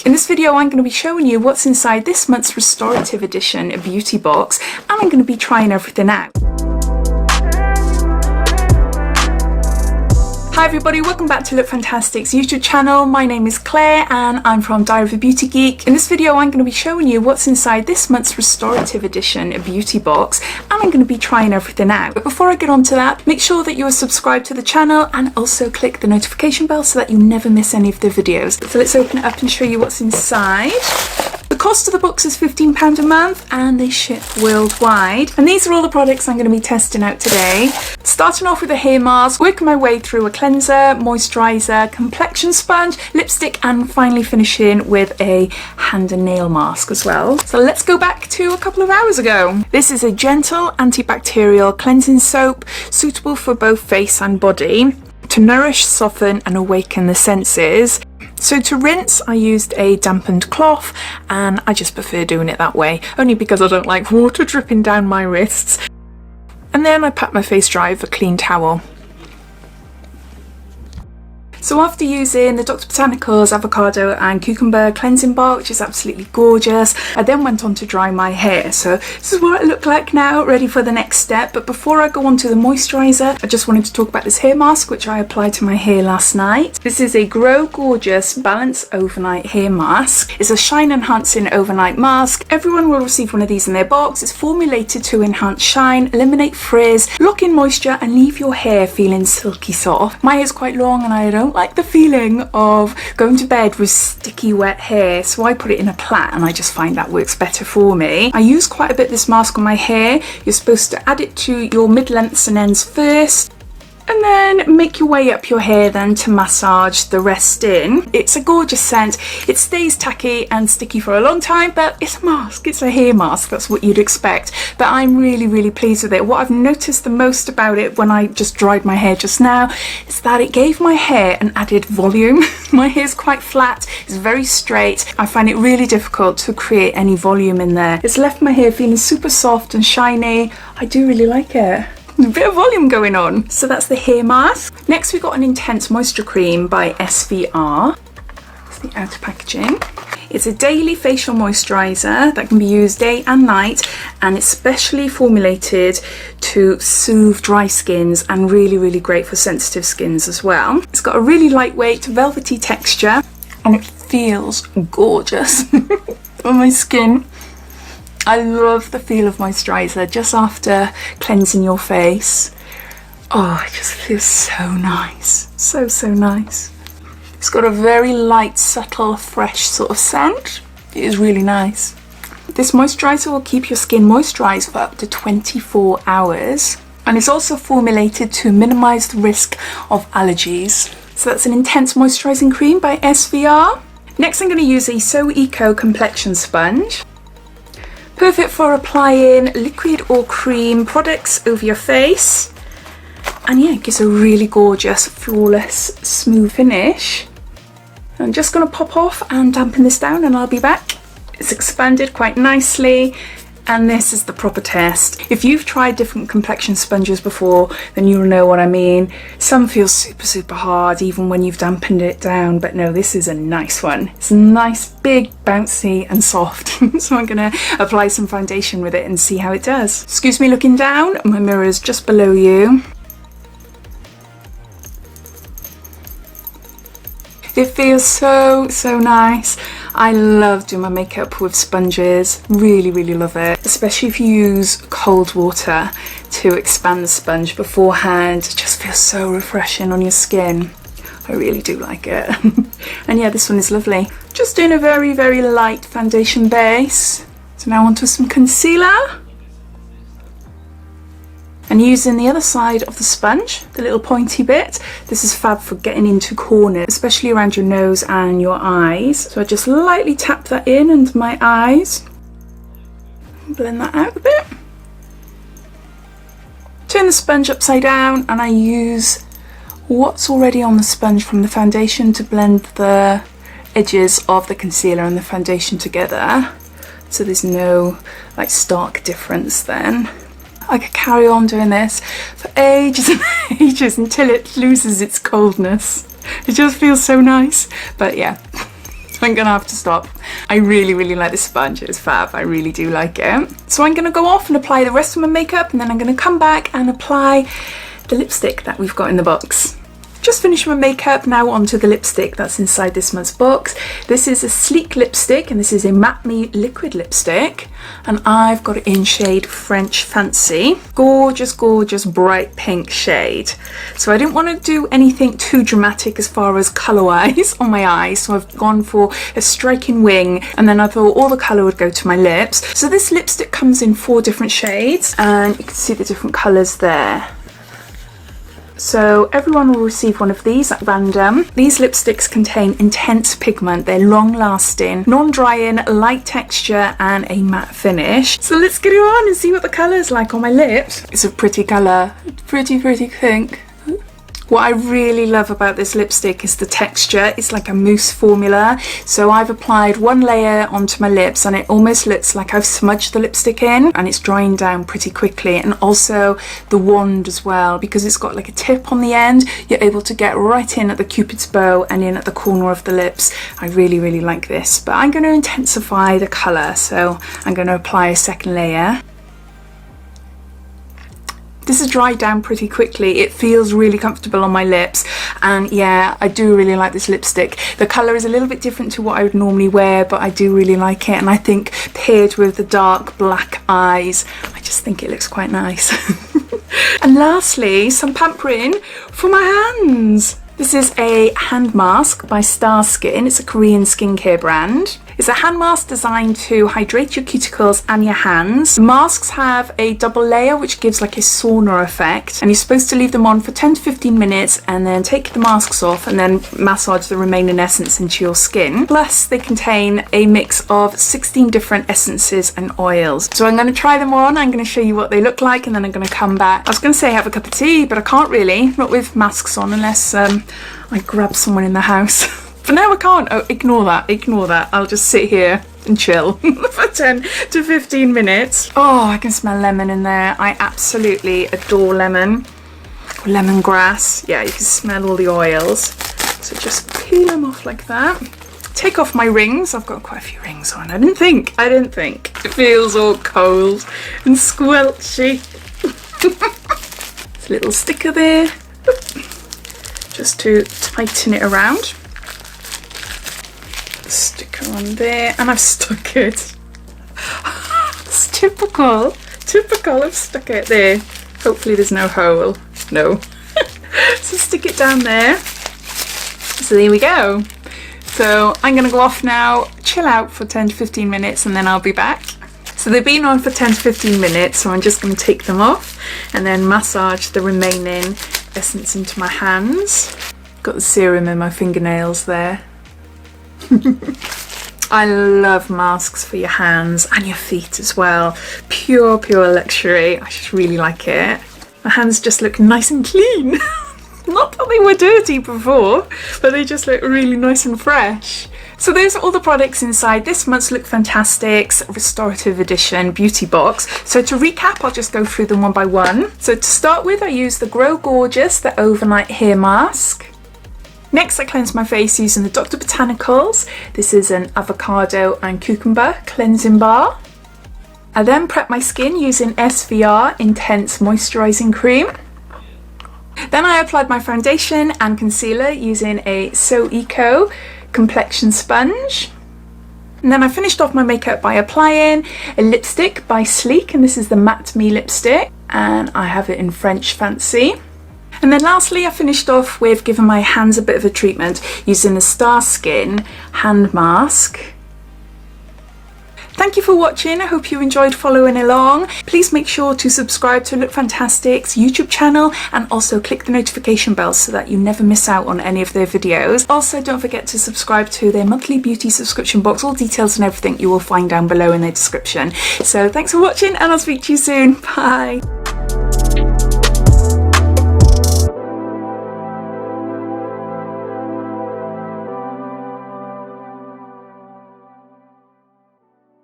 In this video I'm going to be showing you what's inside this month's restorative edition beauty box, and I'm going to be trying everything out. Hi everybody, welcome back to Look Fantastic's YouTube channel. My name is Claire and I'm from Diary of a Beauty Geek. In this video I'm going to be showing you what's inside this month's restorative edition beauty box, and I'm going to be trying everything out. But before I get on to that, make sure that you are subscribed to the channel and also click the notification bell so that you never miss any of the videos. So let's open it up and show you what's inside. The cost of the box is £15 a month and they ship worldwide. And these are all the products I'm going to be testing out today. Starting off with a hair mask, working my way through a cleanser, moisturiser, complexion sponge, lipstick, and finally finishing with a hand and nail mask as well. So let's go back to a couple of hours ago. This is a gentle antibacterial cleansing soap suitable for both face and body to nourish, soften and awaken the senses. So to rinse, I used a dampened cloth, and I just prefer doing it that way, only because I don't like water dripping down my wrists. And then I pat my face dry with a clean towel. So after using the Dr. Botanicals avocado and cucumber cleansing bar, which is absolutely gorgeous, I then went on to dry my hair. So this is what I look like now, ready for the next step. But before I go on to the moisturiser, I just wanted to talk about this hair mask, which I applied to my hair last night. This is a Grow Gorgeous Balance Overnight Hair Mask. It's a shine enhancing overnight mask. Everyone will receive one of these in their box. It's formulated to enhance shine, eliminate frizz, lock in moisture and leave your hair feeling silky soft. My hair's quite long and I don't like the feeling of going to bed with sticky wet hair, so I put it in a plait and I just find that works better for me. I use quite a bit of this mask on my hair. You're supposed to add it to your mid-lengths and ends first, and then make your way up your hair then to massage the rest in. It's a gorgeous scent. It stays tacky and sticky for a long time, but it's a mask, it's a hair mask, that's what you'd expect. But I'm really pleased with it. What I've noticed the most about it when I just dried my hair just now is that it gave my hair an added volume. My hair's quite flat, it's very straight. I find it really difficult to create any volume in there. It's left my hair feeling super soft and shiny. I do really like it. A bit of volume going on. So that's the hair mask. Next we got an Intense Moisture Cream by SVR. It's the outer packaging. It's a daily facial moisturiser that can be used day and night, and it's specially formulated to soothe dry skins and really great for sensitive skins as well. It's got a really lightweight velvety texture and it feels gorgeous on my skin. I love the feel of moisturiser just after cleansing your face. Oh, it just feels so nice. So nice. It's got a very light, subtle, fresh sort of scent. It is really nice. This moisturiser will keep your skin moisturised for up to 24 hours. And it's also formulated to minimise the risk of allergies. So that's an Intense Moisturising Cream by SVR. Next I'm going to use a So Eco Complexion Sponge. Perfect for applying liquid or cream products over your face. And yeah, it gives a really gorgeous, flawless, smooth finish. I'm just going to pop off and dampen this down and I'll be back. It's expanded quite nicely. And this is the proper test. If you've tried different complexion sponges before, then you'll know what I mean. Some feel super hard even when you've dampened it down, but no, this is a nice one. It's nice, big, bouncy and soft. So I'm gonna apply some foundation with it and see how it does. Excuse me looking down, my mirror is just below you. It feels so nice. I love doing my makeup with sponges, really love it, especially if you use cold water to expand the sponge beforehand. It just feels so refreshing on your skin. I really do like it. And yeah, this one is lovely. Just doing a very light foundation base. So now onto some concealer. And using the other side of the sponge, the little pointy bit, this is fab for getting into corners, especially around your nose and your eyes. So I just lightly tap that in under my eyes. Blend that out a bit. Turn the sponge upside down and I use what's already on the sponge from the foundation to blend the edges of the concealer and the foundation together. So there's no like stark difference then. I could carry on doing this for ages and ages until it loses its coldness. It just feels so nice. But yeah, I'm gonna have to stop. I really like this sponge. It's fab. I really do like it. So I'm gonna go off and apply the rest of my makeup, and then I'm gonna come back and apply the lipstick that we've got in the box. Just finished my makeup, now onto the lipstick that's inside this month's box. This is a Sleek lipstick, and this is a Matte Me liquid lipstick, and I've got it in shade French Fancy. Gorgeous bright pink shade. So I didn't want to do anything too dramatic as far as colour wise on my eyes, so I've gone for a striking wing, and then I thought all the colour would go to my lips. So this lipstick comes in 4 different shades, and you can see the different colours there. So everyone will receive one of these at random. These lipsticks contain intense pigment. They're long lasting, non-drying, light texture and a matte finish. So let's get it on and see what the colour's like on my lips. It's a pretty colour, pretty pink. What I really love about this lipstick is the texture. It's like a mousse formula. So I've applied 1 layer onto my lips, and it almost looks like I've smudged the lipstick in, and it's drying down pretty quickly. And also the wand as well, because it's got like a tip on the end, you're able to get right in at the cupid's bow and in at the corner of the lips. I really like this, but I'm going to intensify the colour, so I'm going to apply a 2nd layer. This has dried down pretty quickly. It feels really comfortable on my lips, and yeah, I do really like this lipstick. The colour is a little bit different to what I would normally wear, but I do really like it, and I think paired with the dark black eyes, I just think it looks quite nice. And lastly, some pampering for my hands. This is a hand mask by Starskin. It's a Korean skincare brand. It's a hand mask designed to hydrate your cuticles and your hands. The masks have a double layer which gives like a sauna effect, and you're supposed to leave them on for 10 to 15 minutes and then take the masks off and then massage the remaining essence into your skin. Plus they contain a mix of 16 different essences and oils. So I'm going to try them on, I'm going to show you what they look like, and then I'm going to come back. I was going to say have a cup of tea, but I can't really, not with masks on, unless I grab someone in the house. But now I can't. Oh, ignore that. I'll just sit here and chill for 10 to 15 minutes. Oh, I can smell lemon in there. I absolutely adore lemon. Lemongrass. Yeah, you can smell all the oils. So just peel them off like that. Take off my rings. I've got quite a few rings on. I didn't think. It feels all cold and squelchy. There's a little sticker there. Just to tighten it around. Sticker on there, and I've stuck it. It's typical. I've stuck it there. Hopefully there's no hole. No. So stick it down there. So there we go. So I'm gonna go off now, chill out for 10 to 15 minutes, and then I'll be back. So they've been on for 10 to 15 minutes, so I'm just going to take them off and then massage the remaining essence into my hands. Got the serum in my fingernails there. I love masks for your hands and your feet as well. Pure luxury. I just really like it. My hands just look nice and clean. Not that they were dirty before, but they just look really nice and fresh. So those are all the products inside this month's Look Fantastic's Restorative Edition Beauty Box. So to recap, I'll just go through them one by one. So to start with, I used the Grow Gorgeous, the Overnight Hair Mask. Next, I cleansed my face using the Dr. Botanicals. This is an avocado and cucumber cleansing bar. I then prepped my skin using SVR Intense Moisturising Cream. Then I applied my foundation and concealer using a So Eco complexion sponge. And then I finished off my makeup by applying a lipstick by Sleek, and this is the Matte Me lipstick, and I have it in French Fancy. And then lastly, I finished off with giving my hands a bit of a treatment using the Starskin hand mask. Thank you for watching. I hope you enjoyed following along. Please make sure to subscribe to Look Fantastic's YouTube channel, and also click the notification bell so that you never miss out on any of their videos. Also, don't forget to subscribe to their monthly beauty subscription box. All details and everything you will find down below in the description. So thanks for watching, and I'll speak to you soon. Bye.